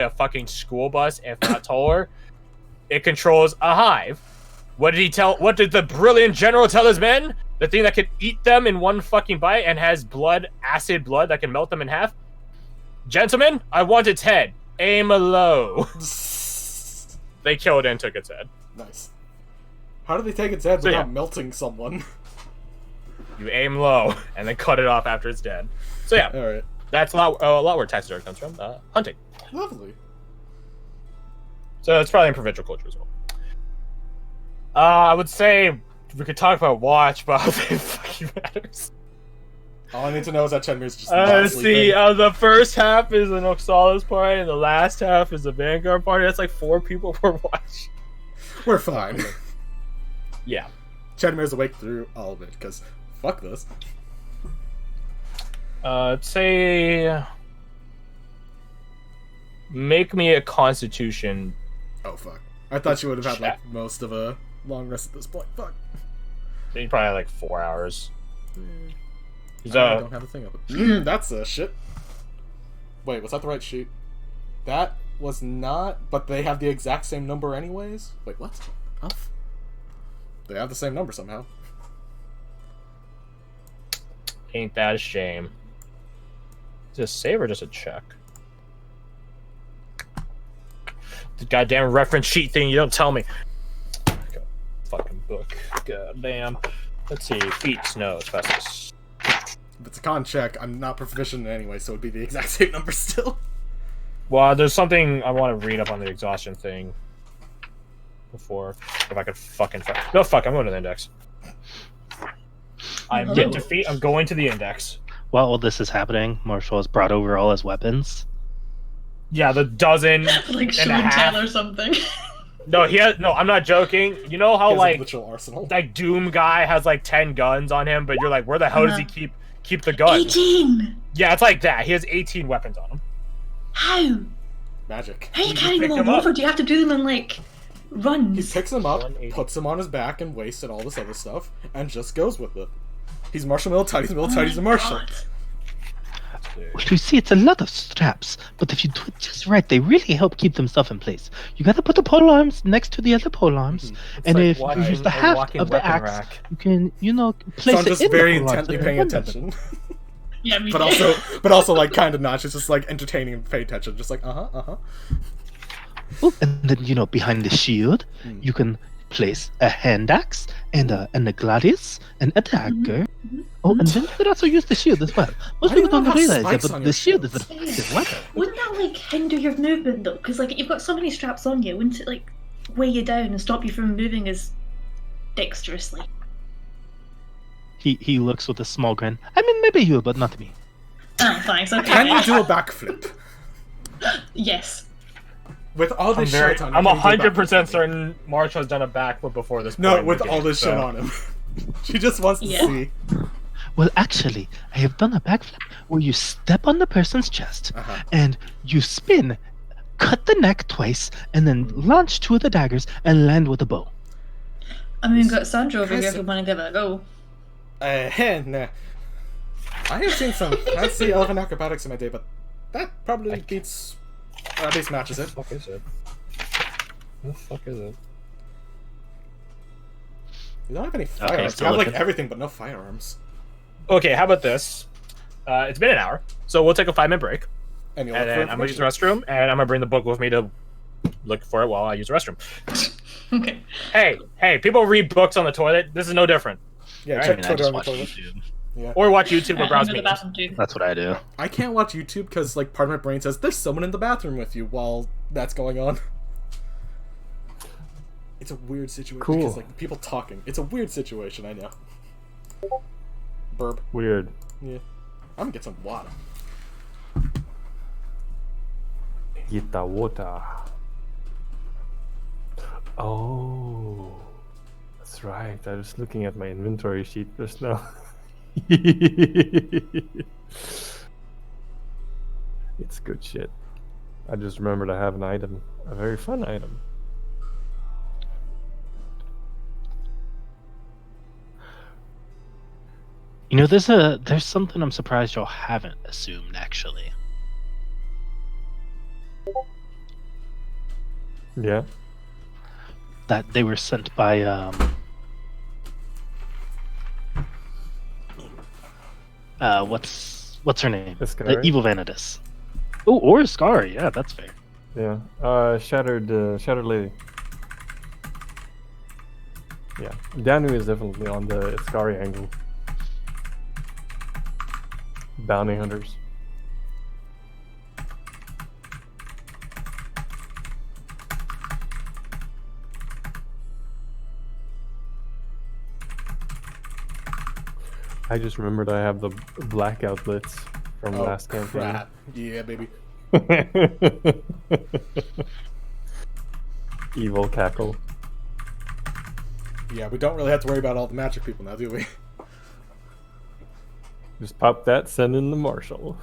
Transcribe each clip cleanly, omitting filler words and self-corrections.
a fucking school bus, if not taller. It controls a hive. What did the brilliant general tell his men? The thing that could eat them in one fucking bite and has acid blood that can melt them in half? Gentlemen, I want its head. Aim low. They killed and took its head. Nice. How do they take its head without melting someone? You aim low and then cut it off after it's dead. So yeah, all right. That's a lot where taxidermy comes from. Hunting. Lovely. So it's probably in provincial culture as well. I would say we could talk about watch, but I don't think it fucking matters. All I need to know is that Chenmir's just not sleeping. The first half is an Oxalis party, and the last half is a Vanguard party. That's like 4 people per watch. We're fine. Yeah. Chenmir's awake through all of it, because fuck this. Say... Make me a constitution. Oh, fuck. I thought you would have had, like, most of a long rest at this point. Fuck. You probably had, like, 4 hours. I don't have a thing up. That's a shit. Wait, was that the right sheet? That was not, but they have the exact same number anyways? Wait, what? Huff? They have the same number somehow. Ain't that a shame. Is it a save or just a check? The goddamn reference sheet thing, you don't tell me. Fucking book. Goddamn. Let's see. Feet, snow, fastest. If it's a con check, I'm not proficient in anyway, so it'd be the exact same number still. Well, there's something I want to read up on the exhaustion thing before. If I could fucking... No, fuck, I'm going to the index. I'm getting to feet, I'm going to the index. While all this is happening, Marshall has brought over all his weapons. Yeah, the dozen like and a half. or something. No, I'm not joking. You know how like arsenal. Like Doom guy has like 10 guns on him, but you're like, where the hell does he keep the guns? 18. Yeah, it's like that. He has 18 weapons on him. How? Magic. How are you carrying them all over? Do you have to do them in like runs? He picks them up, puts them on his back and waist and all this other stuff, and just goes with it. He's Marshall Militari's Militari's a Marshall. God. Well, you see, it's a lot of straps, but if you do it just right, they really help keep themselves in place. You gotta put the pole arms next to the other pole arms, and like if you use the haft of the axe, rack. you can, place so I'm just it in very the pole intently arms. paying attention. Yeah, me but also like kind of not. It's just like entertaining and pay attention. Just like Oh, and then behind the shield, you can place a hand axe and a gladius, an dagger. Oh, and then you could also use the shield as well. Most people don't realize that, but the shield is an effective weapon. Wouldn't that like hinder your movement though? Because like you've got so many straps on you, wouldn't it like weigh you down and stop you from moving as dexterously? He looks with a small grin. I mean, maybe you, but not me. Oh, thanks. Okay. Can you do a backflip? Yes. With all this shit on him. I'm 100% certain March has done a backflip before this point. No, with all this shit on him. She just wants to see. Well, actually, I have done a backflip where you step on the person's chest and you spin, cut the neck twice, and then launch 2 of the daggers and land with a bow. I mean, we've got Sandra over here if we want to give it a go. Nah. I have seen some fancy elven acrobatics in my day, but that probably beats, or at least matches it. What the fuck is it? What the fuck is it? You don't have any firearms. You have like everything but no firearms. Okay, how about this? It's been an hour, so we'll take a 5-minute break. And then I'm going to use the restroom, and I'm going to bring the book with me to look for it while I use the restroom. Okay. Hey, people read books on the toilet. This is no different. Yeah, check Twitter on the watch toilet. YouTube. Yeah. Or watch YouTube or browse the memes. bathroom too. That's what I do. I can't watch YouTube because like part of my brain says there's someone in the bathroom with you while that's going on. It's a weird situation because like people talking. It's a weird situation, I know. Burp. Weird. Yeah. I'm gonna get some water. Get the water. Oh, that's right. I was looking at my inventory sheet just now. It's good shit. I just remembered I have an item, a very fun item. There's something I'm surprised y'all haven't assumed, actually. Yeah. That they were sent by what's her name? The Iscari? evil Vanidus. Oh, or Iscari. Yeah, that's fair. Yeah. Shattered Lady. Yeah. Danu is definitely on the Iscari angle. Bounty hunters. I just remembered I have the black outlets from last campaign. Crap. Yeah, baby. Evil cackle. Yeah, we don't really have to worry about all the magic people now, do we? Just pop that, send in the marshal.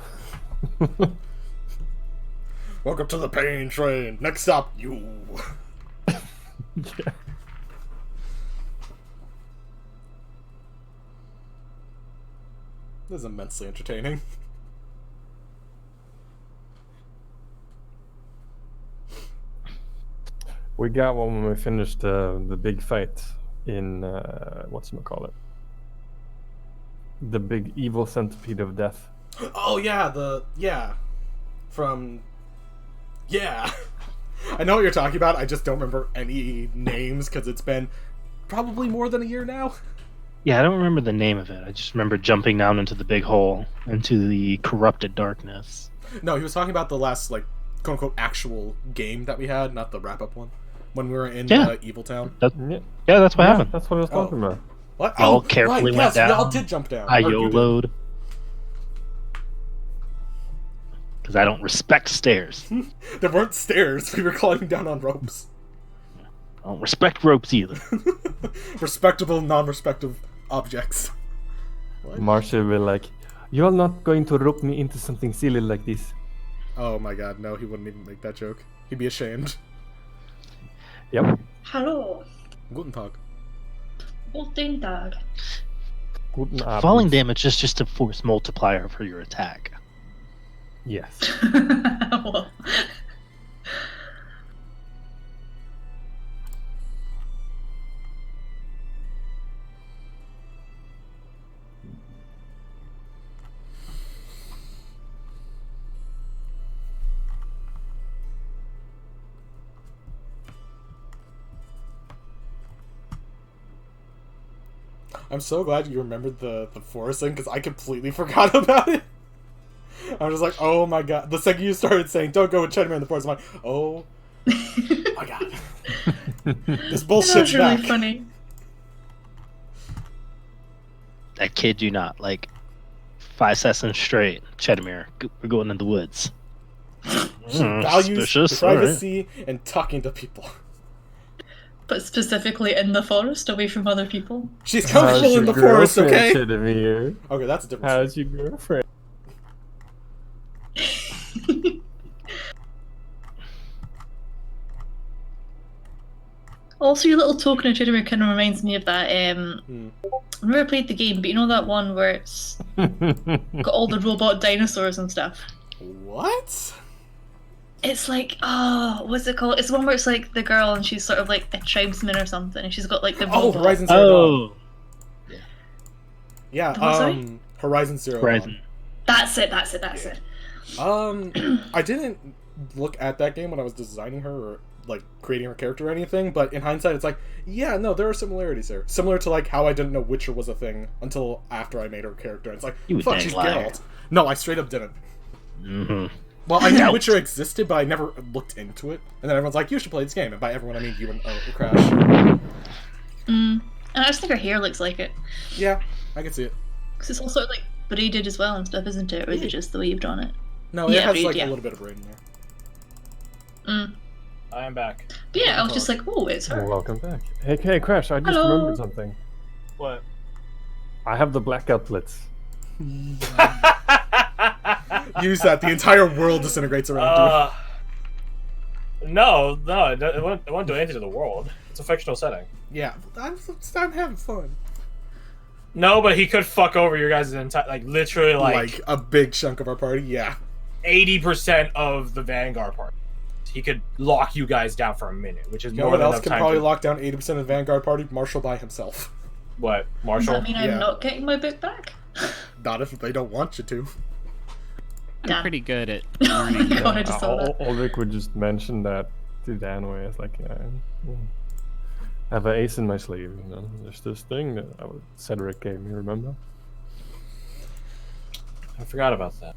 Welcome to the pain train. Next stop, you. Yeah. This is immensely entertaining. We got one when we finished the big fight in whatchamacallit? The big evil centipede of death. Oh yeah, from I know what you're talking about. I just don't remember any names because it's been probably more than a year now. Yeah, I don't remember the name of it. I just remember jumping down into the big hole, into the corrupted darkness. No, he was talking about the last, like, quote-unquote actual game that we had, not the wrap-up one. When we were in Evil Town. Yeah, that's what happened. That's what I was talking about. What? Y'all carefully went down. Y'all did jump down. I YOLO'd. Because I don't respect stairs. There weren't stairs. We were climbing down on ropes. I don't respect ropes either. Respectable, non-respective objects. What? Marshall will like, you're not going to rope me into something silly like this. Oh my god, no, he wouldn't even make that joke. He'd be ashamed. Yep. Hello. Guten Tag. Guten Tag. Guten Abend. Falling damage is just a force multiplier for your attack. Yes. Well, I'm so glad you remembered the forest thing, because I completely forgot about it. I was just like, oh my god. The second you started saying, don't go with Cheddar in the forest, I'm like, oh my god. This that bullshit's was really back. funny. I kid you not. Like, 5 sessions straight, Chedamere, we're going in the woods. Values Suspicious. privacy and talking to people. But specifically in the forest, away from other people. She's comfortable in the forest, okay? Chedamere? Okay, that's a different How's your girlfriend? Also, your little token of Chidamere kind of reminds me of that. I've never played the game, but you know that one where it's got all the robot dinosaurs and stuff? What? It's like, oh, what's it called? It's the one where it's like the girl and she's sort of like a tribesman or something, and she's got like the Oh, robot. Horizon Zero Dawn. Oh, Yeah, Oh, sorry? Horizon Zero Horizon. Dawn. That's it. I didn't look at that game when I was designing her or like creating her character or anything, but in hindsight it's like, yeah, no, there are similarities there. Similar to like how I didn't know Witcher was a thing until after I made her character. It's like, You fuck, dang she's liar. Geralt. No, I straight up didn't. Mm-hmm. Well, I knew Geralt. Witcher existed, but I never looked into it. And then everyone's like, you should play this game. And by everyone, I mean you and Crash. And I just think her hair looks like it. Yeah, I can see it. Because it's also like braided as well and stuff, isn't it? Or is it just the way you've drawn it? No, it Yeah, has braid, like yeah. a little bit of braid in there. I am back. But yeah, I was just like, oh, it's her. Welcome back. Hey, Crash, I just Hello. remembered something. What? I have the black outlets. Use that. The entire world disintegrates around you. No, it won't do anything to the world. It's a fictional setting. Yeah, I'm having fun. No, but he could fuck over your guys' entire, like, literally, Like a big chunk of our party, yeah. 80% of the Vanguard party. he could lock you guys down for a minute, which is You know more what than else enough can time probably to... lock down 80% of the Vanguard party? Marshall by himself. What, Does Marshall? that mean I'm Yeah. not getting my book back? Not if they don't want you to. I'm Damn. pretty good at Oh my learning. god, I just saw that. Ulrich would just mention that to Danway. It's like, yeah, I have an ace in my sleeve. You know, there's this thing that Cedric gave me. Remember? I forgot about that.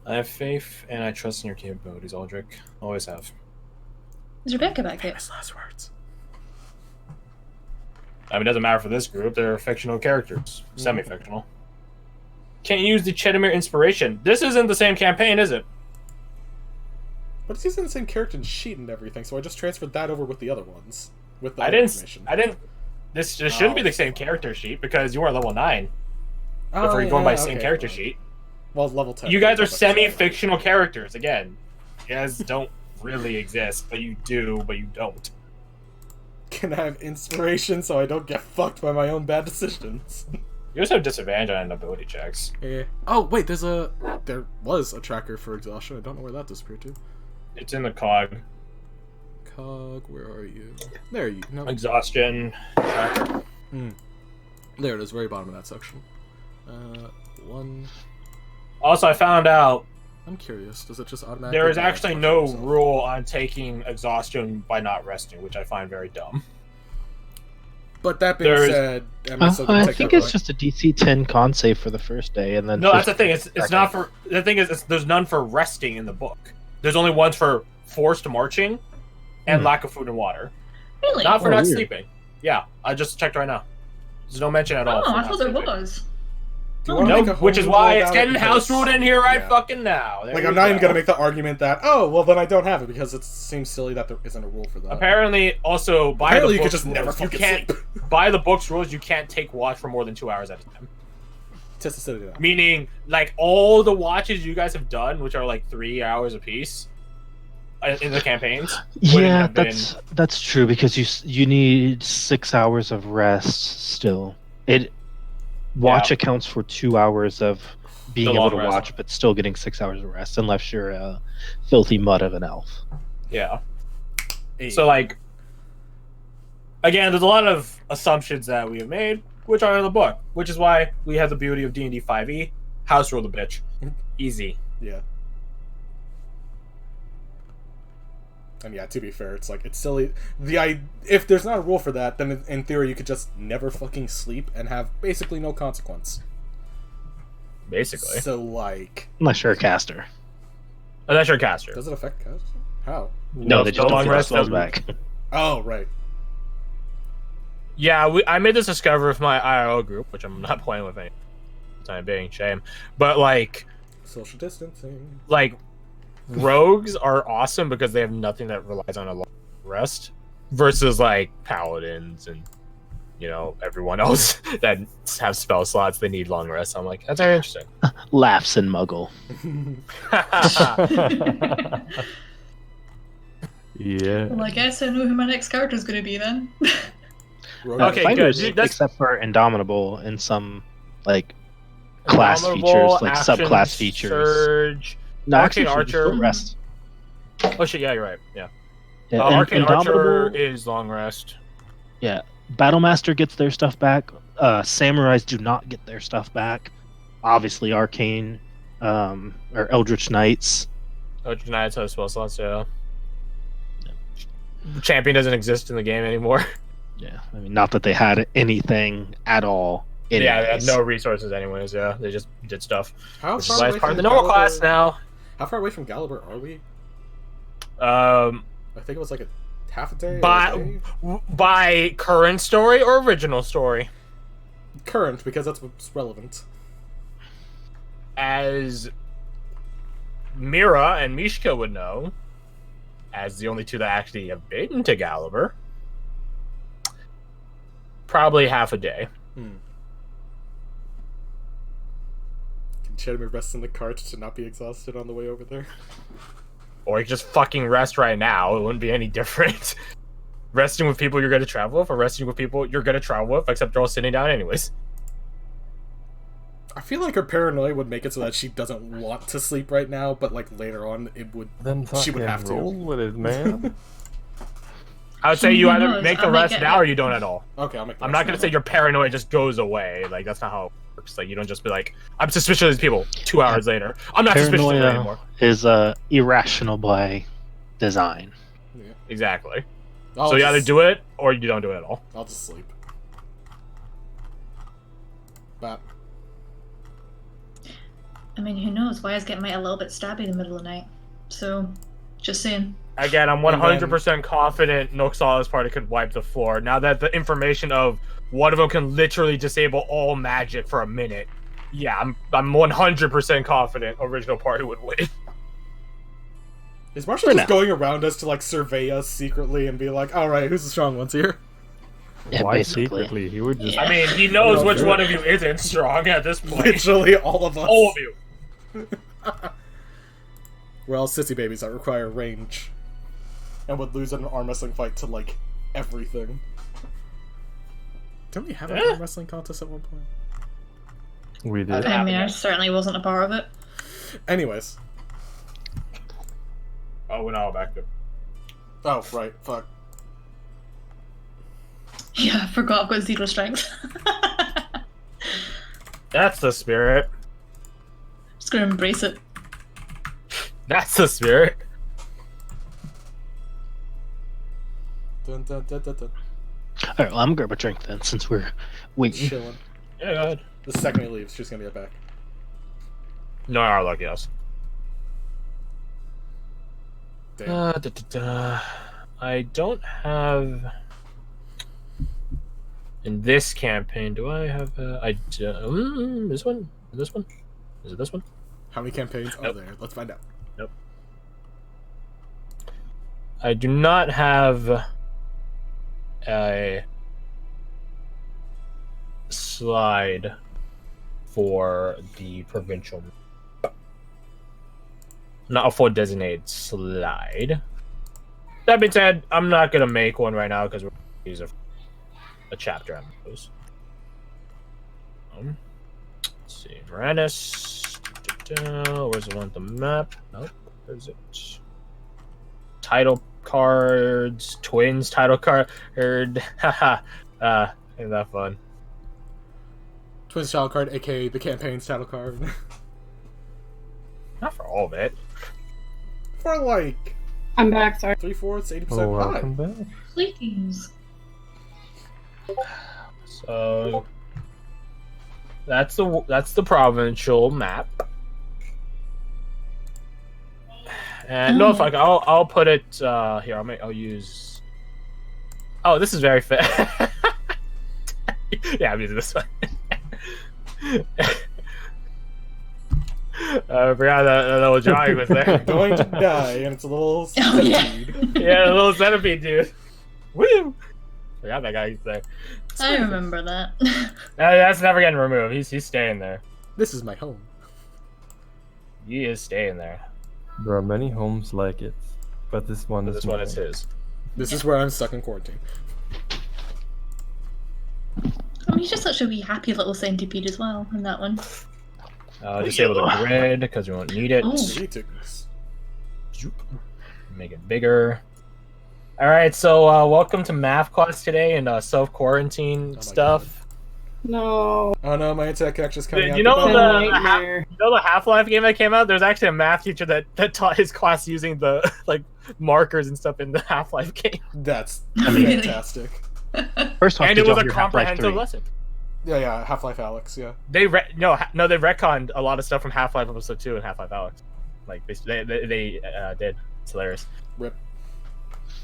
I have faith and I trust in your capabilities, Aldrich. Always have. Is Rebecca back yet? Famous last words. I mean, it doesn't matter for this group. They're fictional characters. Semi-fictional. Can't use the Chedimir inspiration. This isn't the same campaign, is it? But it's using the same character sheet and everything, so I just transferred that over with the other ones. With the I other didn't. information. I didn't. This shouldn't be the same character sheet because you are level 9. Oh, If we're going by yeah, the same okay, character fine. sheet. Well, level 10. You guys are Level 10. semi-fictional characters. Again, you guys don't really exist, but you do, but you don't. Can I have inspiration so I don't get fucked by my own bad decisions? You also have disadvantage on ability checks. Yeah. Oh, wait, there was a tracker for exhaustion. I don't know where that disappeared to. It's in the cog. Cog, where are you? There you no. Exhaustion tracker. There it is, very bottom of that section. One. Also, I found out I'm curious. Does it just automatically? there is do actually that no function itself? rule on taking exhaustion by not resting, which I find very dumb. But that being There is- said, am I still gonna I take think that it's right? just a DC 10 con save for the first day, and then No, that's the first- thing. It's not for the thing is there's none for resting in the book. There's only ones for forced marching and lack of food and water. Really? Not for Oh, not weird. sleeping. Yeah, I just checked right now. There's no mention at all. Oh, for I not thought there sleeping. was. Do you wanna Nope, make a which is home why rule it's about it? getting house Because- ruled in here right yeah. fucking now. There Like, we I'm not even go. gonna make the argument that, oh, well, then I don't have it because it seems silly that there isn't a rule for that. Apparently, also by Apparently the you could book's just never rules, you fucking can't sleep. by the book's rules you can't take watch for more than 2 hours at a time. Just to say that. Meaning, like all the watches you guys have done, which are like 3 hours apiece in the campaigns. wouldn't Yeah, have been- that's true because you need 6 hours of rest still. Watch Yeah. accounts for 2 hours of being The able long to rest. watch, but still getting 6 hours of rest, unless you're a filthy mud of an elf. Yeah. Hey. So like, again, there's a lot of assumptions that we have made, which are in the book, which is why we have the beauty of D&D 5e. House rule the bitch. Easy. Yeah. And yeah, to be fair, it's like, it's silly. If there's not a rule for that, then in theory you could just never fucking sleep and have basically no consequence. Basically. So, like, Unless you're a caster. Unless you're a caster. does it affect cast? How? No, they just long don't get rest spells doesn't- back. Oh, right. Yeah, I made this discovery with my IRL group, which I'm not playing with any time being, shame. But like Social distancing. rogues are awesome because they have nothing that relies on a long rest, versus like paladins and everyone else that have spell slots they need long rest. I'm like, that's very interesting. Laughs and muggle. Yeah. Well, I guess I know who my next character is going to be then. Rogue- Okay, Fighters, good. That's- except for Indomitable and some like class Indomitable, features, like Action subclass features. Surge. No, Arcane actually, Archer. still rest. Oh shit, yeah, you're right. Yeah. Yeah, and Arcane Archer Indomitable- is long rest. Yeah, Battlemaster gets their stuff back. Samurais do not get their stuff back. Obviously, Arcane or Eldritch Knights. Eldritch Knights have spell slots, yeah. Champion doesn't exist in the game anymore. Yeah, I mean, not that they had anything at all. Yeah, they have anyways. no resources anyways, yeah. They just did stuff. How Which is far why away it's part of from the normal Gallibor- class now. How far away from Gallibor are we? I think it was like a half a day. or a day? By current story or original story? Current, because that's what's relevant. As Mira and Mishka would know, as the only two that actually have been to Gallibor, probably half a day. Can Chedimir rest in the cart to not be exhausted on the way over there? Or you could just fucking rest right now. It wouldn't be any different. Resting with people you're going to travel with, or resting with people you're going to travel with, except they're all sitting down anyways. I feel like her paranoia would make it so that she doesn't want to sleep right now, but like later on, it would. Then She would have to. roll with it, man. I would say you Who either knows? make the I might rest get now it. or you don't at all. Okay, I'll make. The I'm rest not gonna now. say your paranoia just goes away. Like that's not how it works. Like you don't just be like, I'm suspicious of these people. 2 hours later, I'm not suspicious of them anymore. Paranoia is irrational by design. Yeah. Exactly. I'll So you either just- do it or you don't do it at all. I'll just sleep. Bap. I mean, who knows? Wise might a little bit stabby in the middle of the night. So, just saying. Again, I'm 100% confident Noxala's party could wipe the floor. Now that the information of one of them can literally disable all magic for a minute, yeah, I'm 100% confident original party would win. Is Marshall just going around us to like survey us secretly and be like, "All right, who's the strong ones here?" Yeah, Why basically. secretly? He would just. Yeah. I mean, he knows No, which dude. one of you isn't strong at this point. Literally all of us. All of you. We're all sissy babies that require range, and would lose in an arm wrestling fight to like everything. Didn't we have an arm wrestling contest at one point? We did. I mean, I certainly wasn't a part of it. Anyways. Oh, we're now back to. Oh, right. Fuck. Yeah, I forgot I've got 0 strength. That's the spirit. Just gonna embrace it. That's the spirit. Dun, dun, dun, dun, dun. Alright, well, I'm gonna grab a drink then, since we're waiting. Chilling. Yeah, go ahead. The second he leaves, she's gonna get back. No, our luck, yes. Damn. I don't have. In this campaign, do I have? This one? This one? Is it this one? How many campaigns are Nope. there? Let's find out. Nope. I do not have a slide for the provincial. Not a full designated slide. That being said, I'm not gonna make one right now because we're gonna use a chapter on those. Let's see, Moranis. Where's the one with the map? Nope. Where's it? Title cards, twins title card. Haha. Isn't that fun? Twins title card, aka the campaign's title card. Not for all of it. For like I'm back, sorry. 3/4, 80%. Oh, Hi. welcome back. Please. So that's the provincial map. And no, fuck, I'll put it here. I'll use. Oh, this is very fair. Yeah, I'm using this one. I forgot that little drawing was there. Going to die, and it's a little Oh, yeah. centipede. Yeah, the little centipede dude. Woo! Forgot that guy was there. I remember that. That's never getting removed. He's staying there. This is my home. He is staying there. There are many homes like it, but this one But is this one is mine. his. This is where I'm stuck in quarantine. I mean, he's just such a wee happy little centipede as well in that one. Disable the grid because we won't need it. Oh. Greetings. Make it bigger. All right, so welcome to math class today and self-quarantine my stuff. No. Oh no, my internet connection's coming out. You know It's a the nightmare. Half-Life game that came out? There's actually a math teacher that taught his class using the like markers and stuff in the Half-Life game, That's Really? fantastic. First off, and good it was job a your Half-Life comprehensive 3. lesson. Yeah, Half-Life Alex, yeah. They they retconned a lot of stuff from Half-Life Episode 2 and Half-Life Alex. Like they did. It's hilarious. Rip.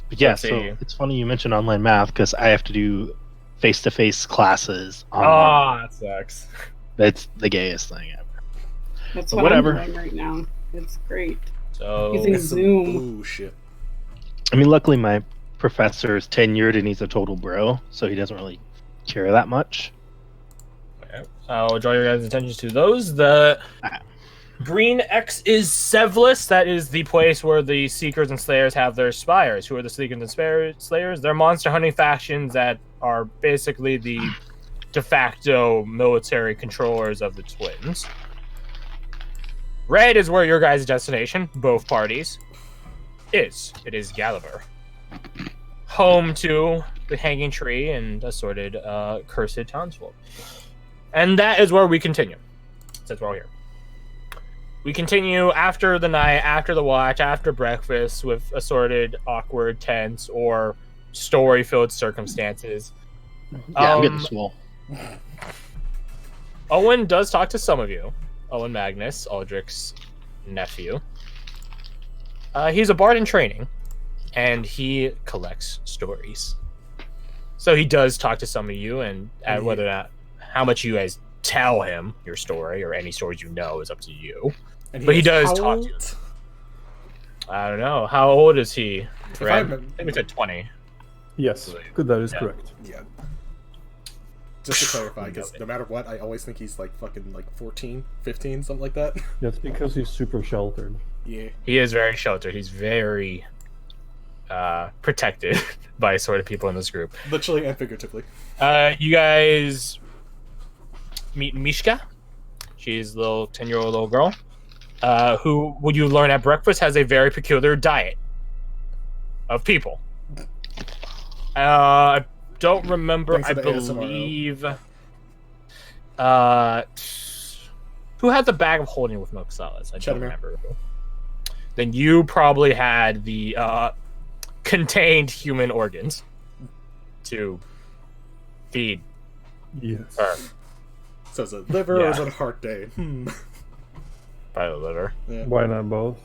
But yeah, Let's so see. it's funny you mentioned online math because I have to do face-to-face classes online. Oh, that sucks. That's the gayest thing ever. That's But what whatever. I'm doing right now. It's great. So Using It's some Zoom. bullshit. I mean, luckily my professor is tenured and he's a total bro, so he doesn't really care that much. I'll draw your guys' attention to those. The green X is Sevlis. That is the place where the Seekers and Slayers have their spires. Who are the Seekers and Slayers? They're monster hunting factions that are basically the de facto military controllers of the twins. Red is where your guys' destination, both parties, is. It is Gallivre. Home to the Hanging Tree and assorted cursed townsfolk. And that is where we continue. Since we're all here. We continue after the night, after the watch, after breakfast with assorted, awkward, tense, or story-filled circumstances. Yeah, I'm getting swole. Owen does talk to some of you. Owen Magnus, Aldrich's nephew. He's a bard in training, and he collects stories. So he does talk to some of you, and whether or not, how much you guys tell him your story, or any stories you know, is up to you. But he does talk to you. I don't know. How old is he? I think we said 20. Yes, good. That is correct. Yeah. Just to clarify, because no matter what, I always think he's like fucking like 14, 15, something like that. That's because he's super sheltered. Yeah. He is very sheltered. He's very protected by sort of people in this group. Literally and figuratively. You guys meet Mishka. She's a little 10-year-old little girl. Who, would you learn at breakfast, has a very peculiar diet of people. I don't remember. I believe. Who had the bag of holding with milk solids? I don't remember. Then you probably had the contained human organs to feed. Yes. Her. So is it liver or is it a heart day? Probably the liver. Yeah. Why not both?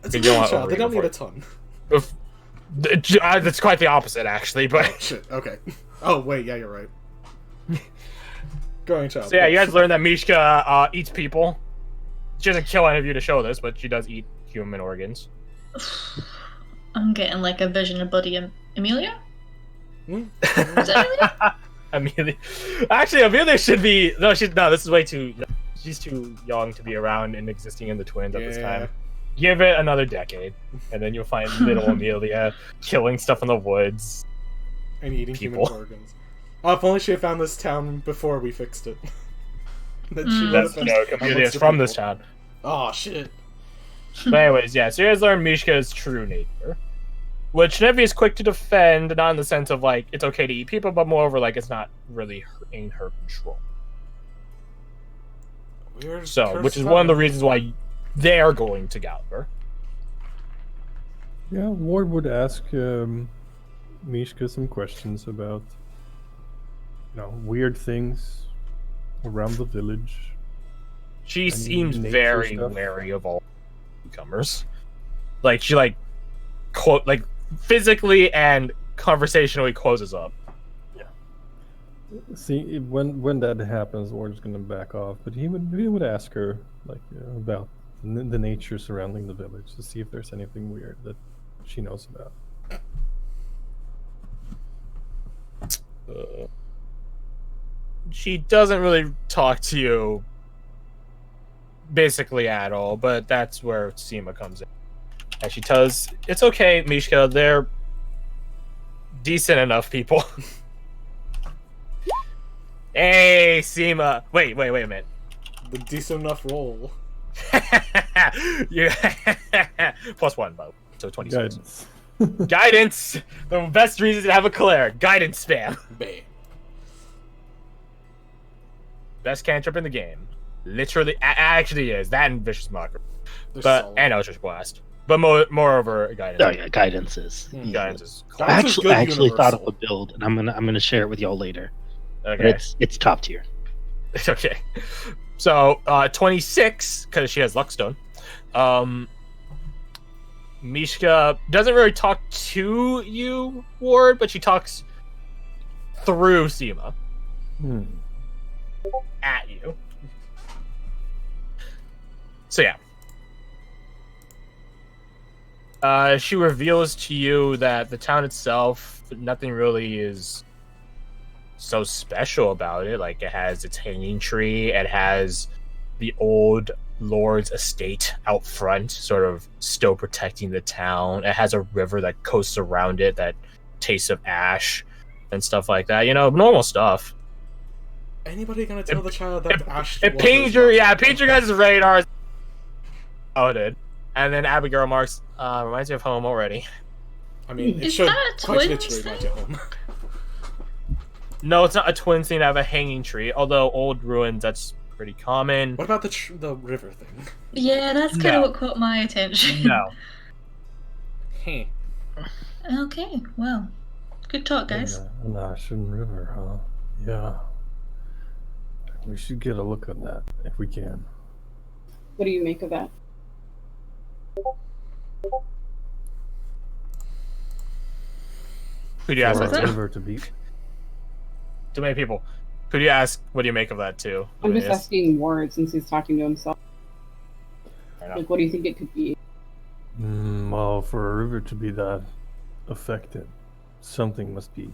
It's a young child. They don't need a ton. That's quite the opposite, actually. But oh, shit. Okay. Oh wait, yeah, you're right. Growing child. So yeah, you guys learned that Mishka eats people. She doesn't kill any of you to show this, but she does eat human organs. I'm getting like a vision of Buddy Amelia. Hmm? Is it Amelia? Amelia. Actually, Amelia should be. No, this is way too. She's too young to be around and existing in the twins at this time. Give it another decade, and then you'll find little Amelia killing stuff in the woods and eating people. Human organs. Oh, if only she had found this town before we fixed it. That's the joke. Amelia's from this town. Oh shit. But anyways, yeah. So you guys learn Mishka's true nature, which Nevi is quick to defend, not in the sense of like it's okay to eat people, but moreover like it's not really in her control. So, which is one of the reasons why they are going to Gallivre. Yeah, Ward would ask Mishka some questions about, weird things around the village. She seems very wary of all newcomers. Like she physically and conversationally closes up. See, when that happens, Ward's gonna back off, but he would ask her about the nature surrounding the village to see if there's anything weird that she knows about. She doesn't really talk to you basically at all, but that's where Seema comes in. And she tells, it's okay, Mishka, they're decent enough people. Hey, Seema. Wait a minute. The decent enough roll. Yeah. +1, though. So 26. Guidance. Guidance! The best reason to have a cleric. Guidance spam. Bam. Best cantrip in the game. Literally, actually is. That and Vicious Mockery. And Eldritch Blast. But moreover, guidance. Oh yeah, guidance is. Guidance is cool. I actually thought of a build, and I'm gonna share it with y'all later. Okay. It's top tier. It's okay. So 26, because she has Luckstone. Mishka doesn't really talk to you, Ward, but she talks through Seema. At you. So yeah. She reveals to you that the town itself, nothing really is so special about it. Like, it has its hanging tree, it has the old lord's estate out front, sort of still protecting the town. It has a river that coasts around it that tastes of ash and stuff like that. Normal stuff. anybody gonna tell the child that Ash? It pinged your guys' radar. Oh, it did. And then Abigail remarks, reminds me of home already. I mean, it Is should that a quite twins literally remind you of home. No, it's not a twin scene to have a hanging tree. Although old ruins, that's pretty common. What about the river thing? Yeah, that's kind of what caught my attention. No. Hey. Okay, well, good talk, guys. An Ashen River, huh? Yeah. We should get a look at that if we can. What do you make of that? Who do you ask For that a to? river to beat. Too many people. Who do you ask? What do you make of that too? I'm just asking Ward since he's talking to himself. Like, what do you think it could be? Well, for a river to be that affected, something must be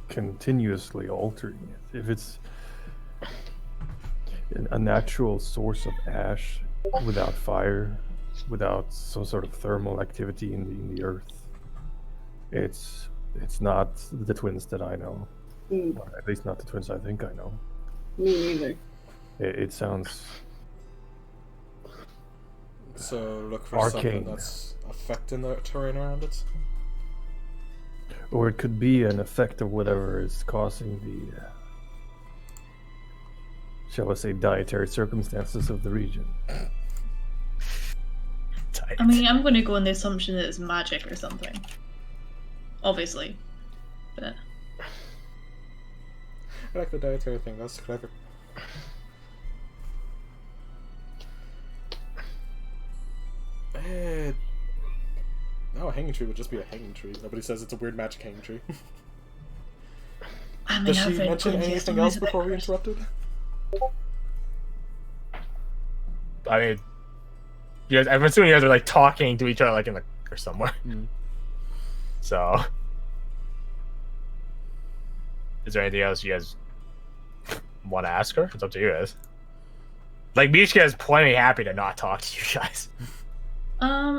continuously altering it. If it's a natural source of ash without fire, without some sort of thermal activity in the earth, it's not the twins that I know. Or at least not the twins I think I know. Me neither. It sounds So look for arcane. something that's affecting the terrain around it. Or it could be an effect of whatever is causing the, shall I say, dietary circumstances of the region. I mean, I'm going to go on the assumption that it's magic or something. Obviously. But... I like the dietary thing, that's clever. No, a hanging tree would just be a hanging tree. Nobody says it's a weird magic hanging tree. I mean, Does she mention anything else before we interrupted? I mean, you guys, I'm assuming you guys are like talking to each other like in the or somewhere. So, is there anything else you guys want to ask her? It's up to you guys. Like, Mishka is plenty happy to not talk to you guys.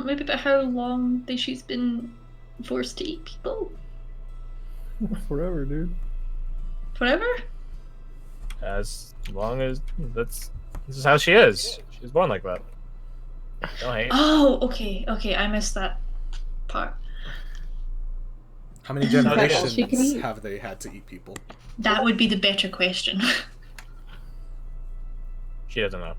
Maybe about how long she's been forced to eat people? Forever, dude. Forever? As long as this is how she is. She's born like that. Don't hate. Oh, okay, I missed that part. How many she can generations eat? have they had to eat people? That would be the better question. She doesn't know.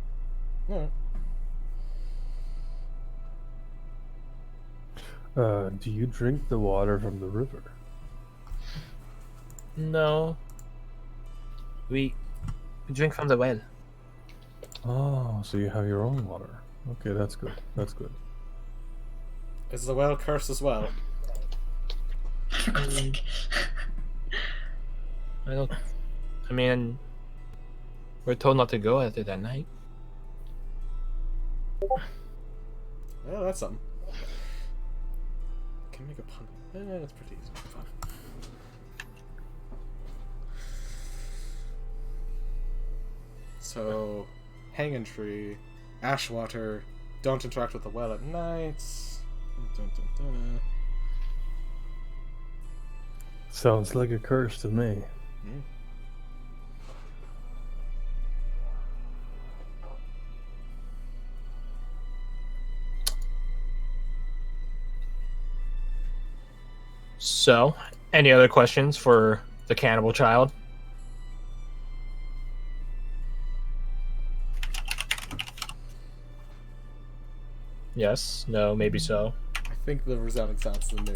Do you drink the water from the river? No. We drink from the well. Oh, so you have your own water. Okay, that's good. That's good. Is the well cursed as well? For God's sake. I mean, we're told not to go at it at night. Well, that's something. Can make a pun. That's pretty easy. Fun. So, hanging tree, ash water, don't interact with the well at night. Dun, dun, dun. Sounds like a curse to me. So, any other questions for the cannibal child? Yes, no, maybe so. I think the resounding sound's the new.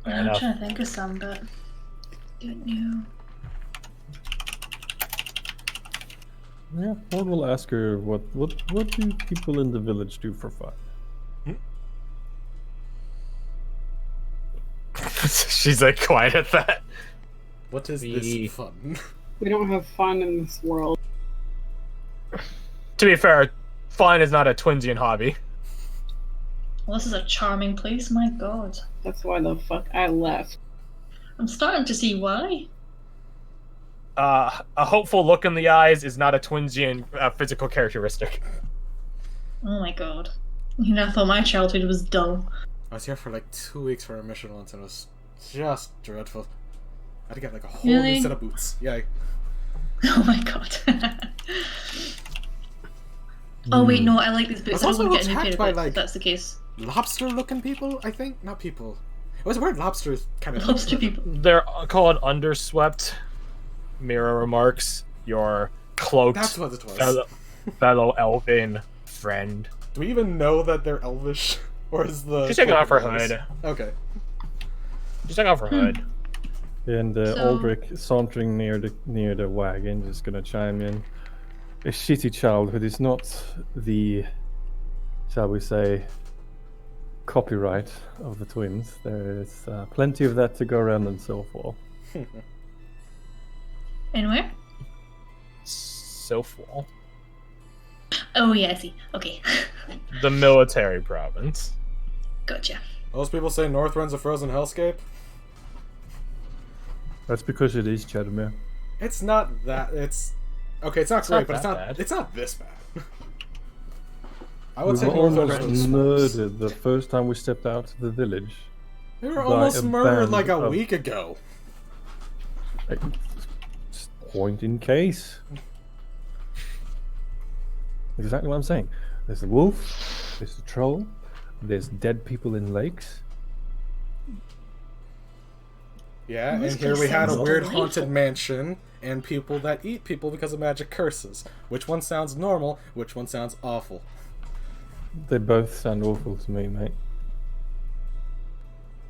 Fair I'm enough. trying to think of some, but don't know. Yeah, one will ask her what do people in the village do for fun? She's like quiet at that. What is this fun? We don't have fun in this world. To be fair, fun is not a twinsian hobby. Well, this is a charming place, my god. That's why the fuck I left. I'm starting to see why. A hopeful look in the eyes is not a twinsian physical characteristic. Oh my god. You know, I thought my childhood was dull. I was here for like 2 weeks for a mission once and it was just dreadful. had to get like a whole Really? new set of boots. Yeah. Oh my god. Oh wait, no, I like these boots. I I was don't want to also get a new pair attacked of by, boots, like, if that's the case. Lobster-looking people, I think? Not people. It was a weird lobster kind of Lobster people. They're called underswept. Mira remarks, your cloaked That's what it was. fellow elfin friend. Do we even know that they're elvish? Or is the... She's taking off her elves? hood. Okay. She's taking off her hood. And So- Aldrich sauntering near the wagon, just gonna chime in. A shitty childhood is not the, shall we say, copyright of the twins. There is plenty of that to go around and so forth. Anywhere? So full. Oh yeah, I see. Okay. The military province. Gotcha. Most people say Northrend's a frozen hellscape. That's because it is Chedamere. It's not that. It's okay. It's not It's great, not but that bad. it's not this bad. I We would say were Northrend almost is murdered the first time we stepped out of the village. They were by almost a murdered band like a of- week ago. Like, just point in case. Exactly what I'm saying. There's the wolf, there's the troll, there's dead people in lakes. Yeah, This and here place we had a sounds weird delightful. haunted mansion and people that eat people because of magic curses. Which one sounds normal? Which one sounds awful? They both sound awful to me, mate.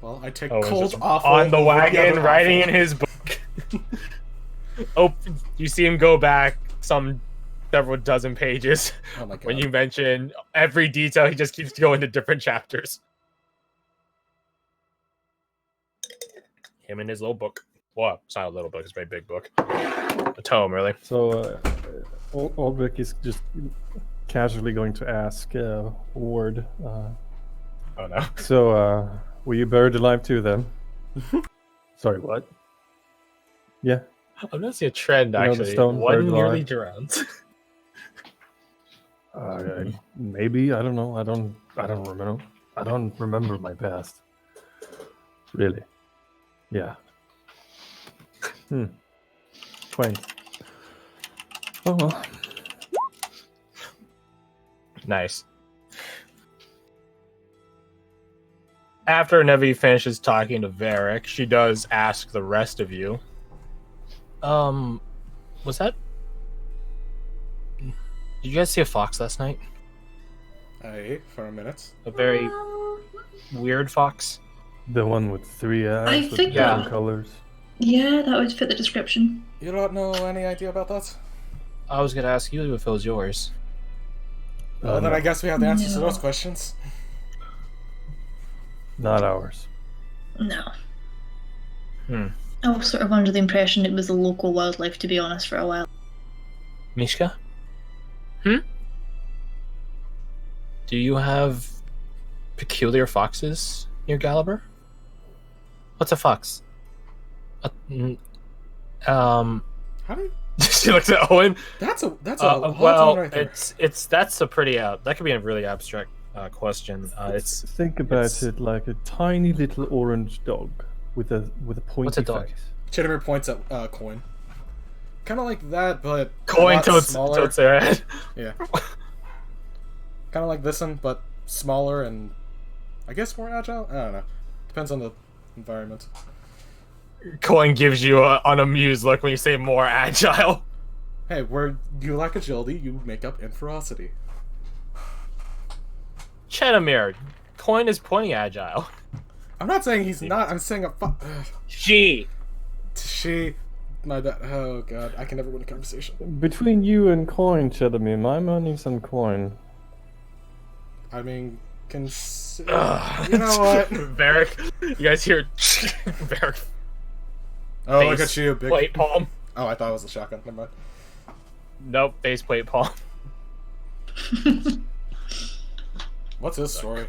Well, I take Oh, it's cold just awful on the over wagon, other writing awful. in his book. Oh, you see him go back several dozen pages. Oh my god. When you mention every detail, he just keeps going to different chapters. Him and his little book. Well, it's not a little book; it's a very big book. A tome, really. So, Aldrich is just casually going to ask Ward. Oh no. So, were you buried alive too then? Sorry, what? Yeah. I'm noticing a trend, You know the actually. stone One bird nearly line? drowns. Maybe, I don't know. I don't remember. I don't remember my past. Really. Yeah. Quaint. Oh well. Nice. After Nevi finishes talking to Varric, she does ask the rest of you. Was that... Did you guys see a fox last night? I ate for a minute. A very weird fox? The one with 3 eyes I with think different that- colors. Yeah, that would fit the description. You don't know any idea about that? I was gonna ask you if it was yours. Well, then no, I guess we have the answers to No. those questions. not ours. No. Hmm. I was sort of under the impression it was the local wildlife, to be honest, for a while. Mishka? Do you have peculiar foxes near Gallibur? What's a fox? How do you... She looks at Owen. That's a Well, right there. that's a pretty that could be a really abstract question. It's Think about it's- it like a tiny little orange dog with a pointy What's a dog? face. Chittimer points at Coin. Kind of like that, but a coin lot tilts smaller. their head. Yeah. Kind of like this one, but smaller and I guess more agile. I don't know. Depends on the environment. Coin gives you an unamused look when you say more agile. Hey, where you lack agility, you make up in ferocity. Chedamere, Coin is pointy agile. I'm not saying he's not. I'm saying She. she. My bad. Oh god, I can never win a conversation. Between you and Coin, Chedamere, my money's on Coin. I mean, you know what? Varric, you guys hear Varric Oh, I Face got you a big. plate palm? Oh, I thought it was a shotgun. Never mind. Nope, face plate palm. What's his story?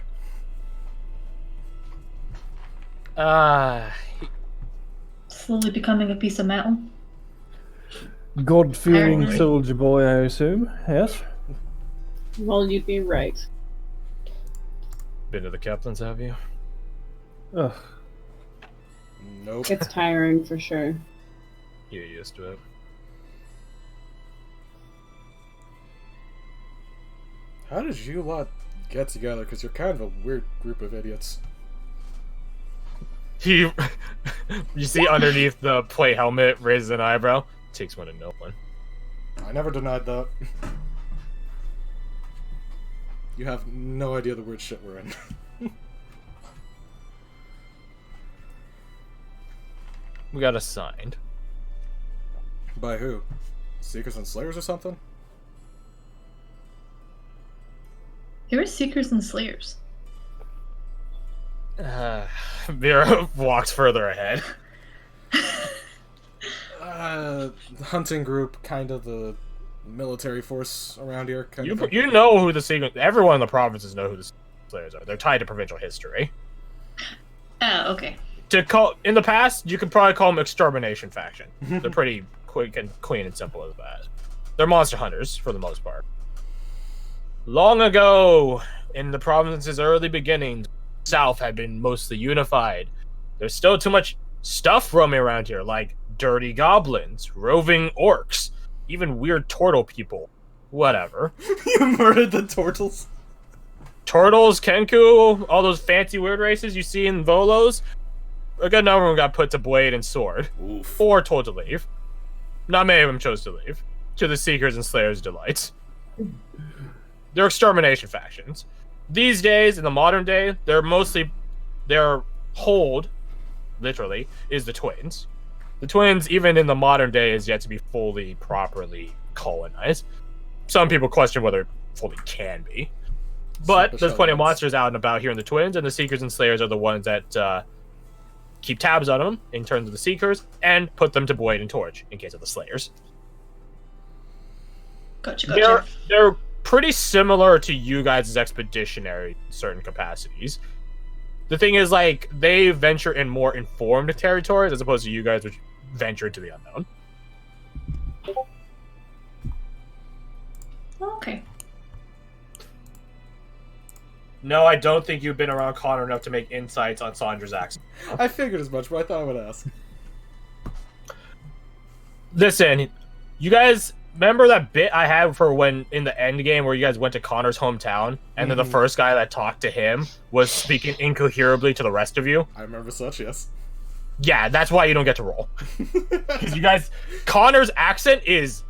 Slowly becoming a piece of metal. God-fearing Apparently. soldier boy, I assume. Yes. Well, you'd be right. Been to the captain's, have you? Ugh. Nope. It's tiring for sure. You're used to it. How did you lot get together? Because you're kind of a weird group of idiots. You see underneath the plate helmet, raises an eyebrow. Takes one to know one. I never denied that. You have no idea the weird shit we're in. We got assigned. By who? Seekers and Slayers or something? Who are Seekers and Slayers? Vera walks further ahead. Hunting group, kind of the military force around here. You know who the Seekers... Everyone in the provinces know who the Slayers are. They're tied to provincial history. Oh, okay. In the past, you could probably call them extermination faction. They're pretty quick and clean and simple as that. They're monster hunters, for the most part. Long ago, in the province's early beginnings, South had been mostly unified. There's still too much stuff roaming around here, like dirty goblins, roving orcs, even weird turtle people. Whatever. You murdered the turtles? Turtles, Kenku, all those fancy weird races you see in Volos, a good number of them got put to blade and sword. Oof. Or told to leave. Not many of them chose to leave, to the Seekers and Slayers' delight. They're extermination factions. These days, in the modern day, their hold, literally, is the twins. The twins, even in the modern day, is yet to be fully, properly colonized. Some people question whether it fully can be. But there's plenty of monsters out and about here in the twins, and the Seekers and Slayers are the ones that keep tabs on them in terms of the Seekers, and put them to Blade and Torch in case of the Slayers. Gotcha. They're pretty similar to you guys' expeditionary in certain capacities. The thing is, like, they venture in more informed territories as opposed to you guys, which venture into the unknown. Okay. No, I don't think you've been around Connor enough to make insights on Sandra's accent. I figured as much, but I thought I would ask. Listen, you guys remember that bit I had for when in the end game where you guys went to Connor's hometown, and then the first guy that talked to him was speaking incoherently to the rest of you? I remember such, yes. Yeah, that's why you don't get to roll. Because you guys, Connor's accent is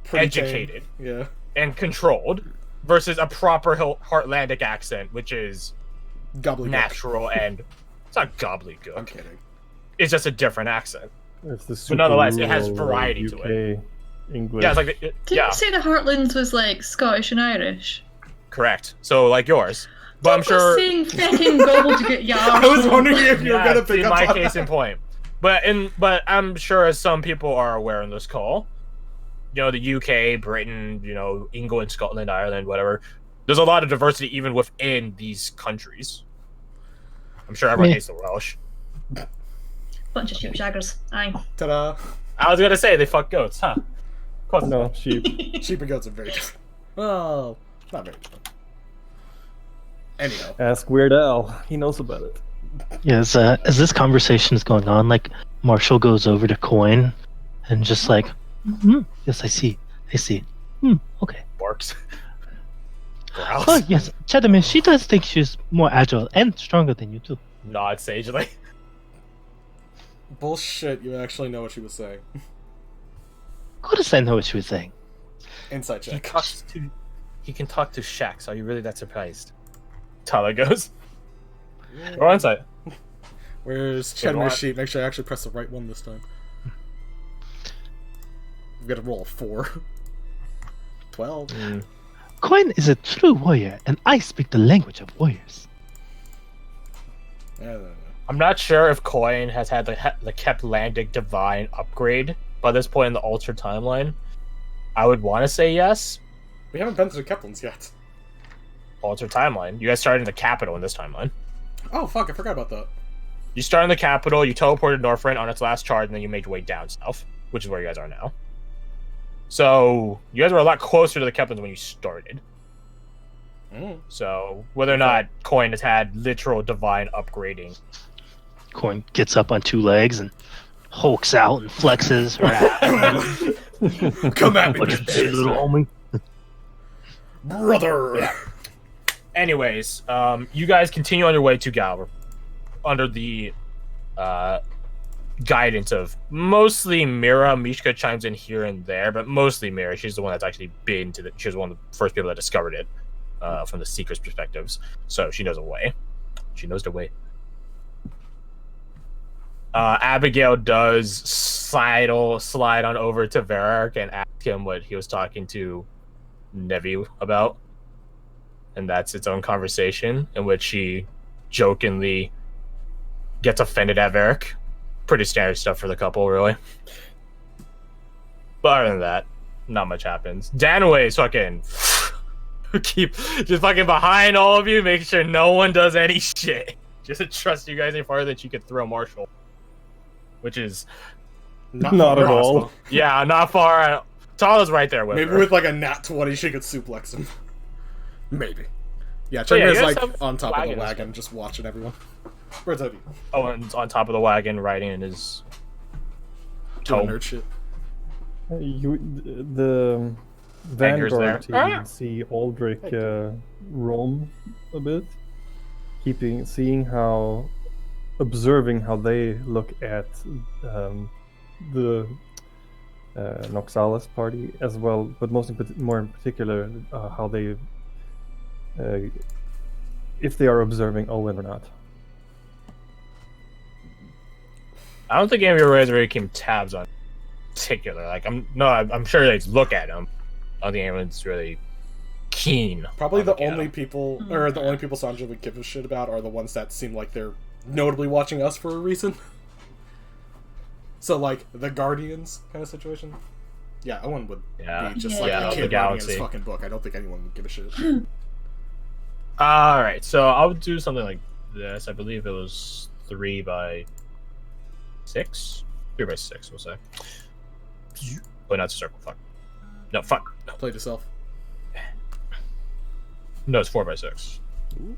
Pretty educated tame. Yeah. and controlled, versus a proper Heartlandic accent, which is Gobbledygook. natural and it's not gobbledygook. I'm kidding. It's just a different accent. It's the But nonetheless, it has super variety UK to it. English. Yeah, it's like Didn't yeah, you say the Heartlands was like Scottish and Irish? correct. So like yours, but I'm sure. Saying fucking gobbledygook, yeah. I was wondering if you were gonna pick in up my on case that. in point. But I'm sure as some people are aware in this call, you know, the UK, Britain, you know, England, Scotland, Ireland, whatever. There's a lot of diversity even within these countries. I'm sure everyone hates the Welsh. Bunch of sheep shaggers. Aye. Ta-da! I was gonna say they fuck goats, huh? Of course No, sheep. Sheep and goats are very different. Well, not very different. Anyhow. Ask Weird Al. He knows about it. Yes, as this conversation is going on, like, Marshall goes over to Coin and just like, yes, I see. Okay. Barks. Growls. Oh, yes, Chadaman, she does think she's more agile and stronger than you, too. Nod sagely. Bullshit, you actually know what she was saying. Of course I know what she was saying. Insight check. He can talk to Shax. Are you really that surprised? Tyler goes. Go inside. Where's Cheddar's sheet? Make sure I actually press the right one this time. We've got to roll a 4. 12. Coin is a true warrior, and I speak the language of warriors. I'm not sure if Coin has had the Keplandic Divine upgrade by this point in the Ultra timeline. I would want to say yes. We haven't been to the Keplins yet. Ultra timeline. You guys started in the capital in this timeline. Oh, fuck, I forgot about that. You start in the capital, you teleported Northrend on its last charge, and then you made your way down south, which is where you guys are now. So, you guys were a lot closer to the Keplins when you started. So, whether or not Coin has had literal divine upgrading Corn gets up on 2 legs and hulks out and flexes her ass. Come at me, What you say, little homie? brother. Yeah. Anyways, you guys continue on your way to Galver under the guidance of mostly Mira. Mishka chimes in here and there, but mostly Mira. She's the one that's actually been to she was one of the first people that discovered it from the Seekers' perspectives. So she knows the way. She knows the way. Abigail does slide on over to Varric and ask him what he was talking to Nevi about. And that's its own conversation in which she jokingly gets offended at Varric. Pretty standard stuff for the couple, really. But other than that, not much happens. Danway's fucking keep just fucking behind all of you, making sure no one does any shit. Just to trust you guys any farther than she could throw Marshall. Which is not at all. Yeah, not far. Tala's right there with Maybe her. with like a nat 20, she could suplex him. Maybe. Yeah, So, yeah, Chenmir's you guys like have on top of the wagons. wagon, just watching everyone. Where's Obi? Oh, and on top of the wagon, riding in his Doing toe. nerd shit. The Anger's there. Vanguard team see Aldrich roam a bit, observing how they look at the Noxalis party as well, but more in particular how they, if they are observing Owen or not. I don't think any of your guys really keep tabs on particular. Like I'm sure they look at him. I don't think anyone's really keen. Probably on the looking at only him. people, or the only people Sandra would give a shit about are the ones that seem like they're notably watching us for a reason. So, like, the Guardians kind of situation. Yeah, Owen would be just like Yeah, a the kid writing galaxy. his fucking book. I don't think anyone would give a shit. Alright, so I'll do something like this. I believe it was 3x6? 3x6, we'll say. Oh, not a circle, fuck. No, fuck. No, Played yourself. no it's 4x6. Ooh.